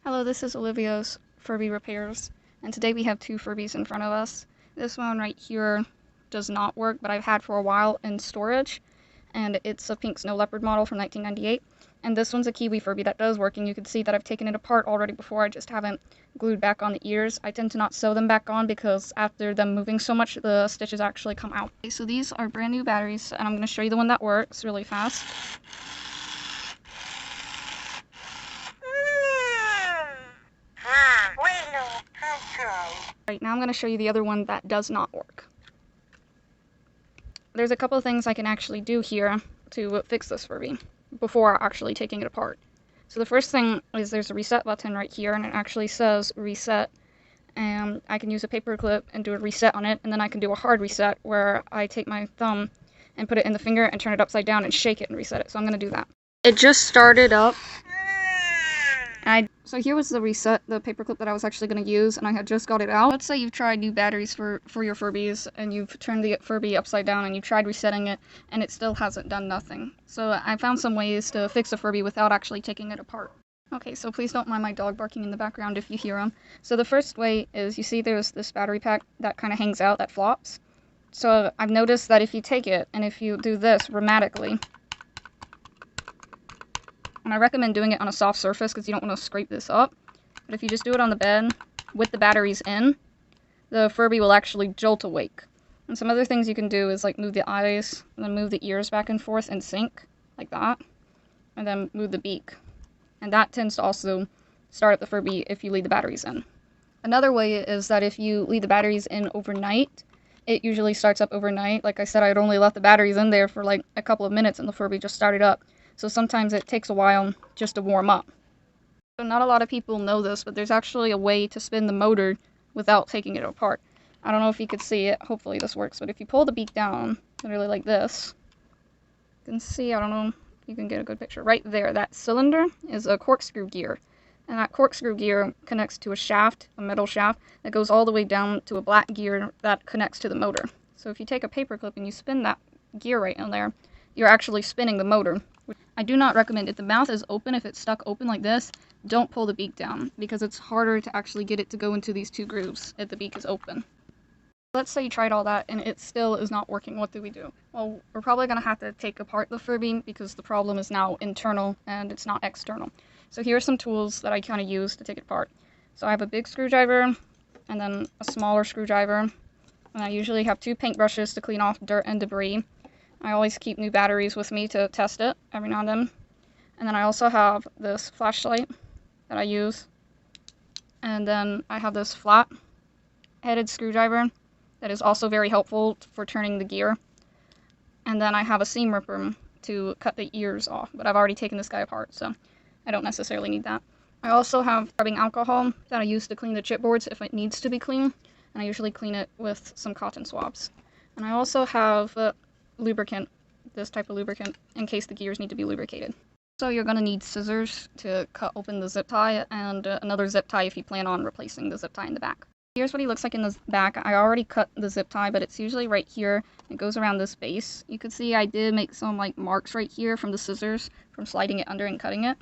Hello, this is Olivia's Furby Repairs, and today we have two Furbies in front of us. This one right here does not work, but I've had for a while in storage, and it's a pink snow leopard model from 1998. And this one's a Kiwi Furby that does work, and you can see that I've taken it apart already before. I just haven't glued back on the ears. I tend to not sew them back on because after them moving so much, the stitches actually come out. Okay, so these are brand new batteries, and I'm going to show you the one that works really fast. Right, now I'm going to show you the other one that does not work. There's a couple of things I can actually do here to fix this Furby before actually taking it apart. So the first thing is there's a reset button right here, and it actually says reset. And I can use a paper clip and do a reset on it, and then I can do a hard reset where I take my thumb and put it in the finger and turn it upside down and shake it and reset it. So I'm going to do that. It just started up. So here was the reset, the paperclip that I was actually going to use, and I had just got it out. Let's say you've tried new batteries for your Furbies, and you've turned the Furby upside down, and you tried resetting it, and it still hasn't done nothing. So I found some ways to fix a Furby without actually taking it apart. Okay, so please don't mind my dog barking in the background if you hear him. So the first way is, you see there's this battery pack that kind of hangs out, that flops. So I've noticed that if you take it, and if you do this rhythmically, and I recommend doing it on a soft surface because you don't want to scrape this up. But if you just do it on the bed with the batteries in, the Furby will actually jolt awake. And some other things you can do is like move the eyes, and then move the ears back and forth in sync, like that. And then move the beak. And that tends to also start up the Furby if you leave the batteries in. Another way is that if you leave the batteries in overnight, it usually starts up overnight. Like I said, I'd only left the batteries in there for like a couple of minutes and the Furby just started up. So sometimes it takes a while just to warm up. So not a lot of people know this, but there's actually a way to spin the motor without taking it apart. I don't know if you could see it. Hopefully this works. But if you pull the beak down, literally like this, you can see, I don't know if you can get a good picture. Right there, that cylinder is a corkscrew gear. And that corkscrew gear connects to a shaft, a metal shaft, that goes all the way down to a black gear that connects to the motor. So if you take a paper clip and you spin that gear right in there, you're actually spinning the motor. I do not recommend, if the mouth is open, if it's stuck open like this, don't pull the beak down, because it's harder to actually get it to go into these two grooves if the beak is open. Let's say you tried all that and it still is not working. What do we do? Well, we're probably going to have to take apart the Furby because the problem is now internal and it's not external. So here are some tools that I kind of use to take it apart. So I have a big screwdriver and then a smaller screwdriver, and I usually have 2 paintbrushes to clean off dirt and debris. I always keep new batteries with me to test it every now and then. And then I also have this flashlight that I use. And then I have this flat-headed screwdriver that is also very helpful for turning the gear. And then I have a seam ripper to cut the ears off, but I've already taken this guy apart, so I don't necessarily need that. I also have rubbing alcohol that I use to clean the chipboards if it needs to be clean, and I usually clean it with some cotton swabs. And I also have lubricant, this type of lubricant, in case the gears need to be lubricated. So you're going to need scissors to cut open the zip tie, and another zip tie if you plan on replacing the zip tie in the back. Here's what he looks like in the back. I already cut the zip tie, but it's usually right here. It goes around this base. You can see I did make some like marks right here from the scissors, from sliding it under and cutting it.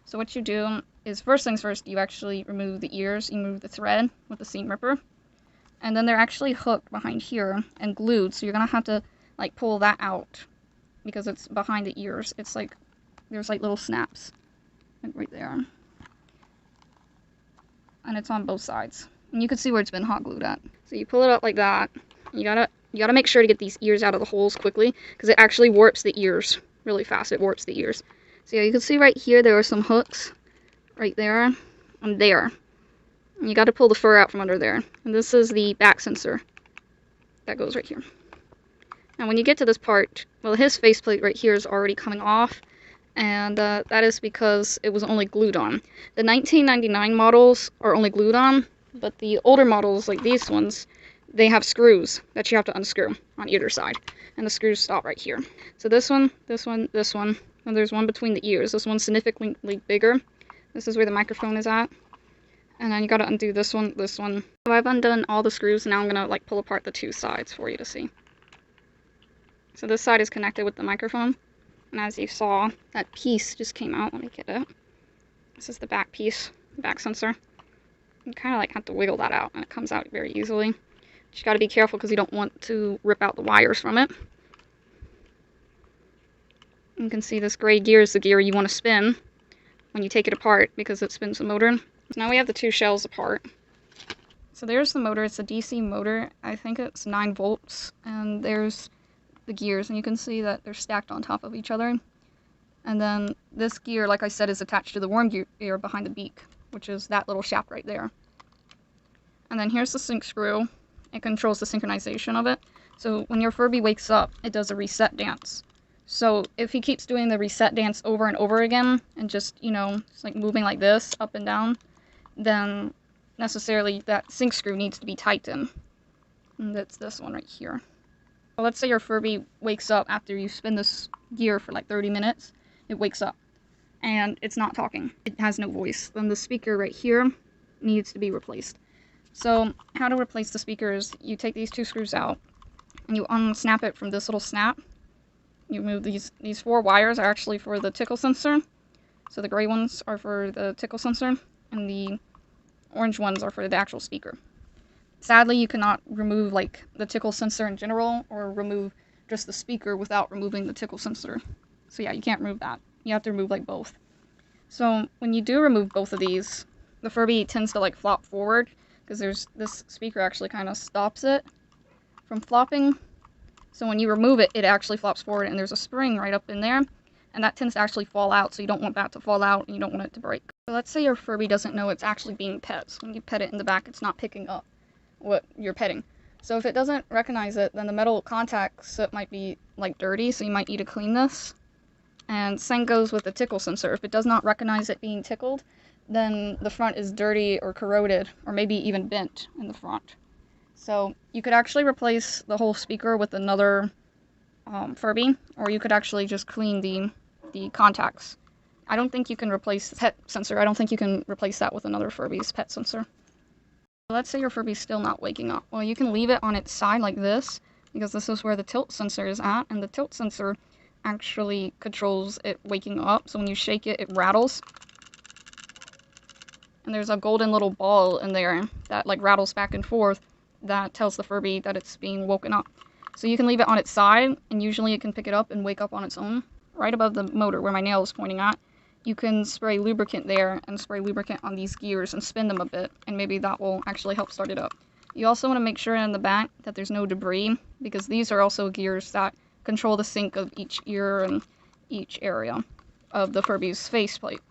So what you do is, first things first, you actually remove the ears, you remove the thread with the seam ripper, and then they're actually hooked behind here and glued, so you're going to have to like pull that out because it's behind the ears. It's like there's like little snaps like right there, and it's on both sides, and you can see where it's been hot glued at. So you pull it up like that. You gotta make sure to get these ears out of the holes quickly because it actually warps the ears really fast. It warps the ears. So yeah, you can see right here there are some hooks right there and there. And you got to pull the fur out from under there. And this is the back sensor that goes right here. Now when you get to this part, well, his faceplate right here is already coming off, and that is because it was only glued on. The 1999 models are only glued on, but the older models, like these ones, they have screws that you have to unscrew on either side, and the screws stop right here. So this one, this one, this one, and there's one between the ears. This one's significantly bigger. This is where the microphone is at. And then you gotta undo this one, this one. So I've undone all the screws, and now I'm gonna like pull apart the 2 sides for you to see. So this side is connected with the microphone, and as you saw, that piece just came out. Let me get it. This is the back piece. back sensor. You kind of like have to wiggle that out, and it comes out very easily. But you got to be careful because you don't want to rip out the wires from it. You can see this gray gear is the gear you want to spin when you take it apart because it spins the motor. So now we have the two shells apart. So there's the motor. It's a DC motor. I think it's 9 volts. And there's the gears, and you can see that they're stacked on top of each other. And then this gear, like I said, is attached to the worm gear behind the beak, which is that little shaft right there. And then here's the sync screw. It controls the synchronization of it. So when your Furby wakes up, it does a reset dance. So if he keeps doing the reset dance over and over again, and just, you know, it's like moving like this, up and down, then necessarily that sync screw needs to be tightened. And that's this one right here. So let's say your Furby wakes up after you spin this gear for like 30 minutes. It wakes up, and it's not talking. It has no voice. Then the speaker right here needs to be replaced. So how to replace the speaker is you take these 2 screws out, and you unsnap it from this little snap. You move these 4 wires are actually for the tickle sensor. So the gray ones are for the tickle sensor, and the orange ones are for the actual speaker. Sadly, you cannot remove like the tickle sensor in general, or remove just the speaker without removing the tickle sensor. So yeah, you can't remove that. You have to remove like both. So when you do remove both of these, the Furby tends to like flop forward, because there's this speaker actually kind of stops it from flopping. So when you remove it, it actually flops forward, and there's a spring right up in there, and that tends to actually fall out, so you don't want that to fall out, and you don't want it to break. So let's say your Furby doesn't know it's actually being pet. So when you pet it in the back, it's not picking up what you're petting. So if it doesn't recognize it, then the metal contacts might be like dirty, so you might need to clean this. And same goes with the tickle sensor. If it does not recognize it being tickled, then the front is dirty or corroded, or maybe even bent in the front. So you could actually replace the whole speaker with another Furby, or you could actually just clean the contacts. I don't think you can replace the pet sensor. I don't think you can replace that with another Furby's pet sensor. Let's say your Furby's still not waking up. Well, you can leave it on its side like this, because this is where the tilt sensor is at, and the tilt sensor actually controls it waking up. So when you shake it, it rattles. And there's a golden little ball in there that like rattles back and forth that tells the Furby that it's being woken up. So you can leave it on its side, and usually it can pick it up and wake up on its own. Right above the motor where my nail is pointing at, you can spray lubricant there and spray lubricant on these gears and spin them a bit, and maybe that will actually help start it up. You also want to make sure in the back that there's no debris, because these are also gears that control the sync of each ear and each area of the Furby's faceplate.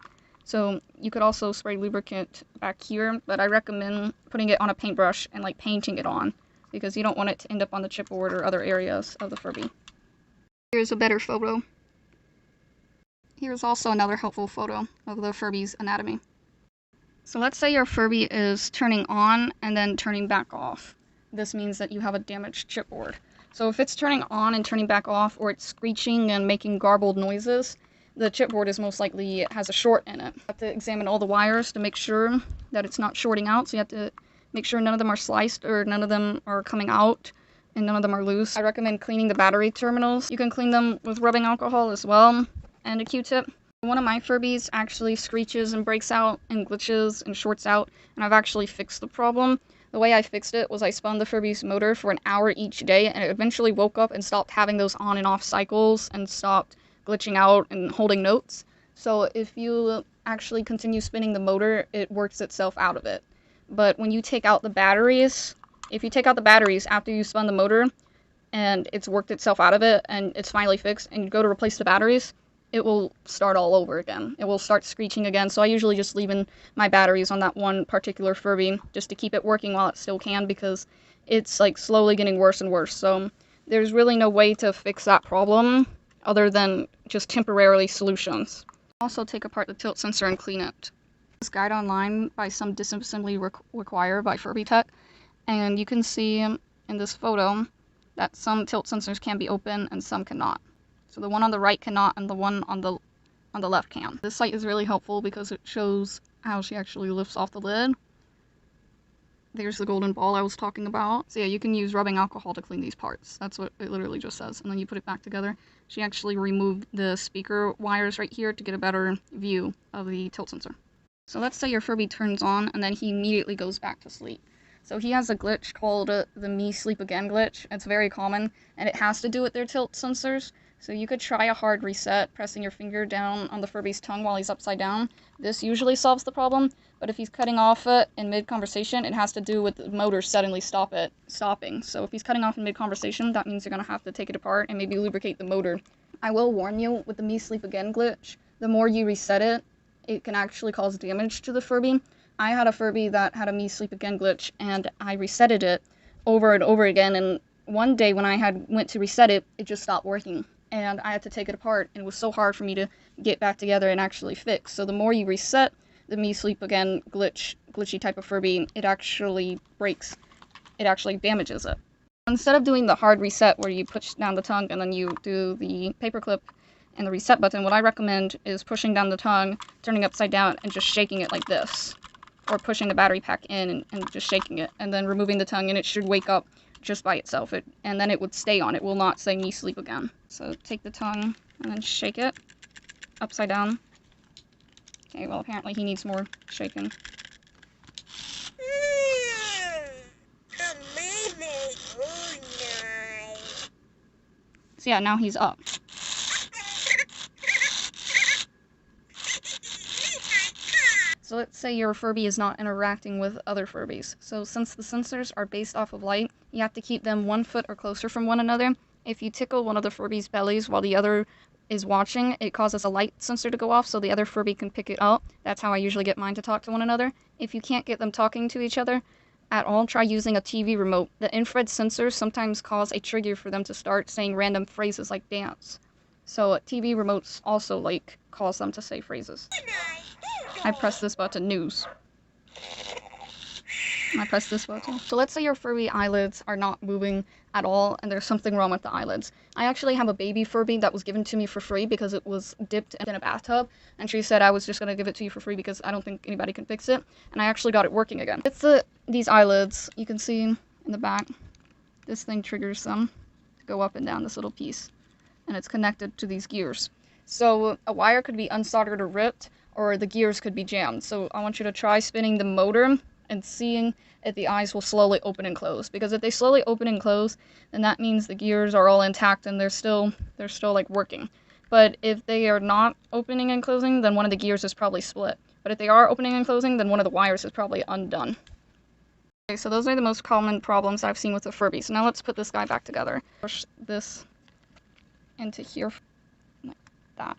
So you could also spray lubricant back here, but I recommend putting it on a paintbrush and like painting it on, because you don't want it to end up on the chipboard or other areas of the Furby. Here's a better photo. Here's also another helpful photo of the Furby's anatomy. So let's say your Furby is turning on and then turning back off. This means that you have a damaged chipboard. So if it's turning on and turning back off, or it's screeching and making garbled noises, the chipboard is most likely has a short in it. You have to examine all the wires to make sure that it's not shorting out. So you have to make sure none of them are sliced, or none of them are coming out, and none of them are loose. I recommend cleaning the battery terminals. You can clean them with rubbing alcohol as well, and a Q-tip. One of my Furbies actually screeches and breaks out and glitches and shorts out, and I've actually fixed the problem. The way I fixed it was I spun the Furby's motor for an hour each day, and it eventually woke up and stopped having those on and off cycles and stopped glitching out and holding notes. So if you actually continue spinning the motor, it works itself out of it. But when you take out the batteries, if you take out the batteries after you spun the motor and it's worked itself out of it and it's finally fixed, and you go to replace the batteries, it will start all over again. It will start screeching again. So I usually just leave in my batteries on that one particular Furby just to keep it working while it still can, because it's like slowly getting worse and worse. So there's really no way to fix that problem other than just temporary solutions. Also take apart the tilt sensor and clean it. This guide online by some disassembly require by Furby Tech, and you can see in this photo that some tilt sensors can be open and some cannot. So the one on the right cannot, and the one on the left can. This site is really helpful because it shows how she actually lifts off the lid. There's the golden ball I was talking about. So yeah, you can use rubbing alcohol to clean these parts. That's what it literally just says. And then you put it back together. She actually removed the speaker wires right here to get a better view of the tilt sensor. So let's say your Furby turns on and then he immediately goes back to sleep. So he has a glitch called the me sleep again glitch. It's very common, and it has to do with their tilt sensors. So you could try a hard reset, pressing your finger down on the Furby's tongue while he's upside down. This usually solves the problem, but if he's cutting off it in mid-conversation, it has to do with the motor suddenly stopping. So if he's cutting off in mid-conversation, that means you're going to have to take it apart and maybe lubricate the motor. I will warn you, with the me sleep again glitch, the more you reset it, it can actually cause damage to the Furby. I had a Furby that had a me sleep again glitch, and I resetted it over and over again, and one day when I went to reset it, it just stopped working, and I had to take it apart, and it was so hard for me to get back together and actually fix. So the more you reset the me sleep again glitchy type of Furby, it actually breaks, it actually damages it. Instead of doing the hard reset where you push down the tongue and then you do the paperclip and the reset button, what I recommend is pushing down the tongue, turning upside down, and just shaking it like this. Or pushing the battery pack in and just shaking it, and then removing the tongue, and it should wake up just by itself. And then it would stay on. It will not say me sleep again. So take the tongue and then shake it upside down. Okay, well apparently he needs more shaking. So yeah, now he's up. So let's say your Furby is not interacting with other Furbies. So since the sensors are based off of light, you have to keep them 1 foot or closer from one another. If you tickle one of the Furby's bellies while the other is watching, it causes a light sensor to go off so the other Furby can pick it up. That's how I usually get mine to talk to one another. If you can't get them talking to each other at all, try using a TV remote. The infrared sensors sometimes cause a trigger for them to start saying random phrases like dance. So TV remotes also cause them to say phrases. I press this button, news. I press this button. So let's say your Furby eyelids are not moving at all and there's something wrong with the eyelids. I actually have a baby Furby that was given to me for free because it was dipped in a bathtub, and she said I was just going to give it to you for free because I don't think anybody can fix it, and I actually got it working again. It's these eyelids, you can see in the back, this thing triggers them to go up and down this little piece, and it's connected to these gears. So a wire could be unsoldered or ripped, or the gears could be jammed. So I want you to try spinning the motor and seeing if the eyes will slowly open and close. Because if they slowly open and close, then that means the gears are all intact and they're still like working. But if they are not opening and closing, then one of the gears is probably split. But if they are opening and closing, then one of the wires is probably undone. Okay, so those are the most common problems I've seen with the Furbies. Now let's put this guy back together. Push this into here like that.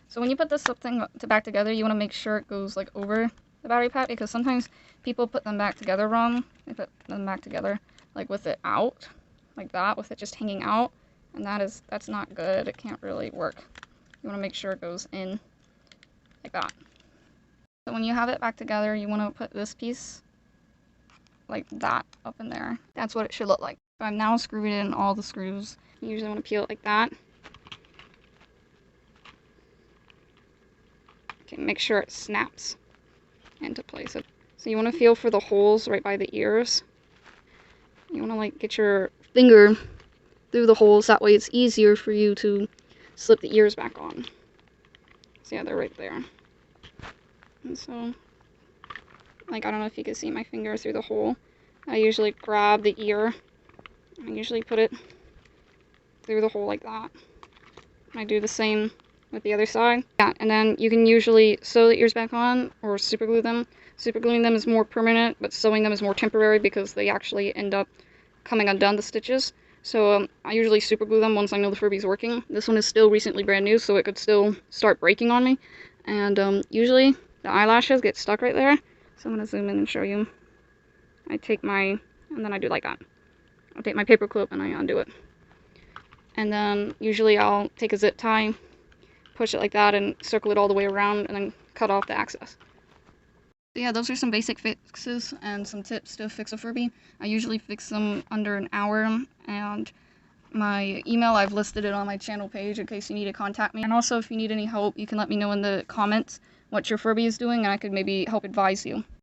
So when you put this thing back together, you want to make sure it goes like over the battery pack, because sometimes people put them back together wrong. They put them back together like with it out, like that, with it just hanging out, and that's not good. It can't really work. You want to make sure it goes in like that. So when you have it back together, you want to put this piece like that up in there. That's what it should look like. So I've now screwed in all the screws. You usually want to peel it like that. Okay, make sure it snaps into place. So you want to feel for the holes right by the ears. You want to like get your finger through the holes, that way it's easier for you to slip the ears back on. So yeah, they're right there. And so, like, I don't know if you can see my finger through the hole. I usually grab the ear. I usually put it through the hole like that. I do the same with the other side. Yeah, and then you can usually sew the ears back on or super glue them. Super gluing them is more permanent, but sewing them is more temporary because they actually end up coming undone, the stitches. So I usually super glue them once I know the Furby's working. This one is still recently brand new, so it could still start breaking on me. And usually the eyelashes get stuck right there. So I'm going to zoom in and show you. I take and then I do like that. I'll take my paper clip and I undo it. And then usually I'll take a zip tie, push it like that, and circle it all the way around, and then cut off the excess. So yeah, those are some basic fixes and some tips to fix a Furby. I usually fix them under an hour, and my email, I've listed it on my channel page in case you need to contact me. And also, if you need any help, you can let me know in the comments what your Furby is doing, and I could maybe help advise you.